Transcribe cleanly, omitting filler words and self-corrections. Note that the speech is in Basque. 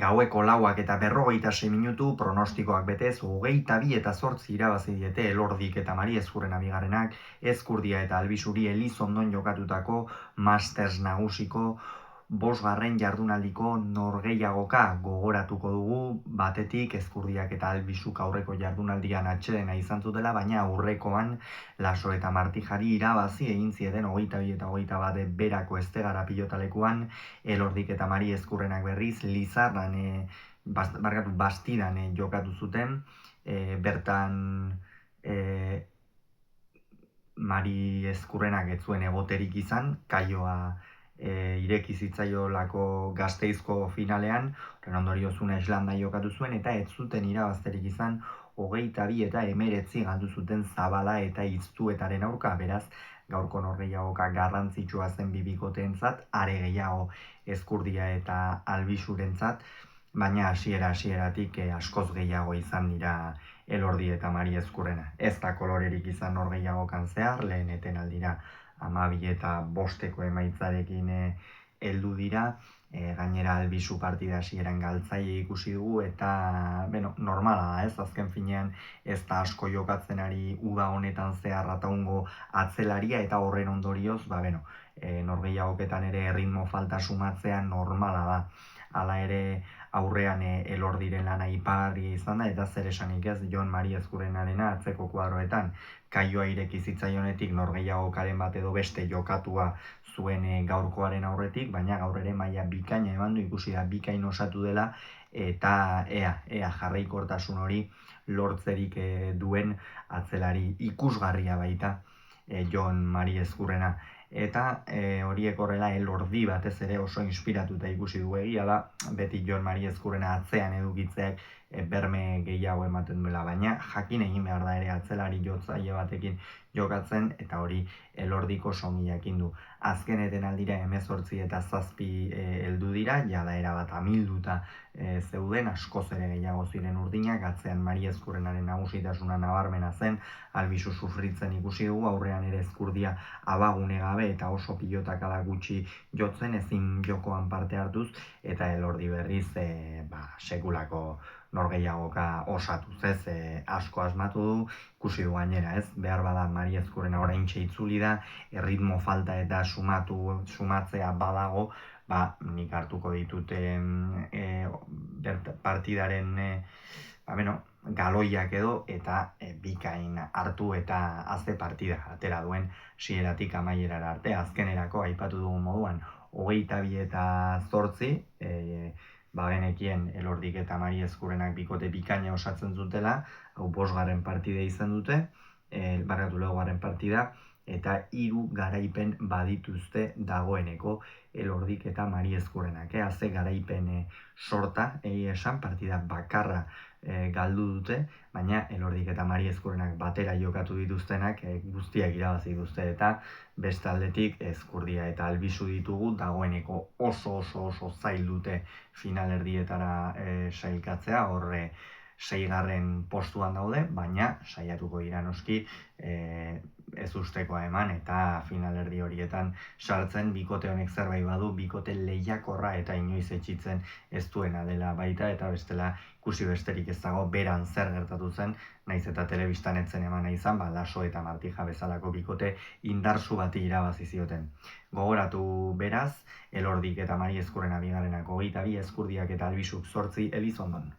Gaueko 4:46 minutu, pronostikoak betez, 22-8 irabazi diete Elordik eta Mari Ezkurrena bigarrenak, Ezkurdia eta Albisuri Elizondon jokatutako Masters nagusiko 5. jardunaldiko norgehiagoka gogoratuko dugu, batetik Ezkurdiak eta Albisuk aurreko jardunaldian atsedena izan zutela, baina aurrekoan Laso eta Martijari irabazi egin zieten 22 eta 21 berako Estegara pilotalekuan, Elordik eta Mari Ezkurrenak berriz Lizarran Bastidan jokatu zuten, bertan Mari Ezkurrenak ez zuen egoterik izan, kaioa ireki zitzaiolako Gasteizko finalean, horren ondorioz Una Islanda jokatu zuen, eta ez zuten irabazterik izan 22 eta 19 galdu zuten Zabala eta Iztuetaren aurka, beraz, gaurko norgehiagoka garrantzitsua zen bibikoteentzat, are gehiago Ezkurdia eta Albisurentzat, baina hasieratik askoz gehiago izan dira Elordi eta Mari Ezkurrena. Ez da kolorerik izan norgehiagokan zehar, lehen etenaldira 12 eta 5 emaitzarekin heldu dira, gainera Albisu partida hasieran galtzaile ikusi dugu, eta normala da, ez? Azken finean ez da asko jokatzen ari uda honetan zehar Ataungo atzelaria, eta horren ondorioz, norgehiagoketan ere erritmo falta sumatzea normala da. Hala ere aurrean Elordiren lana ipagarria izan da, eta zer esanik ez, Jon Mari Ezkurrenarena atzeko kuadroetan kaioa ireki zitzaionetik norgehiagokaren bat edo beste jokatua zuen gaurkoaren aurretik, baina gaur ere maila bikaina eman du, ikusi da bikain osatu dela, eta ea jarraikortasun hori lortzerik duen atzelari ikusgarria baita Jon Mari Ezkurrena. Eta horiek horrela Elordi batez ere oso inspiratuta ikusi du, egia da, beti Jon Mari Ezkurrena atzean edukitzeak berme gehiago ematen duela, baina jakin egin behar da ere atzelari jotzaile batekin jokatzen, eta hori Elordik oso ongi jakin du. Azken etenaldira 18 eta 7 heldu dira, jada erabat amilduta zeuden, askoz ere gehiago ziren urdinak, atzean Mari Ezkurrenaren nagusitasuna nabarmena zen, Albisu sufritzen ikusi dugu, aurrean ere Ezkurdia abagune gabe eta oso pilotakada gutxi jotzen, ezin jokoan parte hartuz, eta Elordi berriz sekulako norgehiagoka osatuz, ez, asko asmatu du, ikusi du gainera, ez, behar bada Mari Ezkurrena oraintxe itzuli da, erritmo falta eta sumatzea badago, nik hartuko ditut partidaren galoiak edo, eta bikain hartu eta azte partida atera duen hasieratik amaierara arte. Azkenerako aipatu dugun moduan 22 eta 8 genekien Elordik eta Mari Ezkurrenak bikote bikaina osatzen zutela, hau 5. partida izan dute, 4. partida, eta 3 garaipen badituzte dagoeneko Elordik eta Mari Ezkurrenak. Ze garaipen sorta, esan, partida bakarra galdu dute, baina Elordik eta Mari Ezkurrenak batera jokatu dituztenak guztiak irabazi dituzte, eta beste aldetik Ezkurdia eta Albisu ditugu, dagoeneko oso zail dute finalerdietara sailkatzea, horre 6. postuan daude, baina saiatuko dira noski ez ustekoa eman, eta finalerdi horietan sartzen bikote honek zerbait badu, bikote lehiakorra eta inoiz etxitzen ez duena dela baita, eta bestela ikusi besterik ez dago beran zer gertatu zen, naiz eta telebistan etzen emana izan, Laso eta Martija bezalako bikote indartsu bati irabazi zioten. Gogoratu beraz, Elordik eta Mari Ezkurrena bigarrenak 22, Ezkurdiak eta Albisuk 8 Elizondon.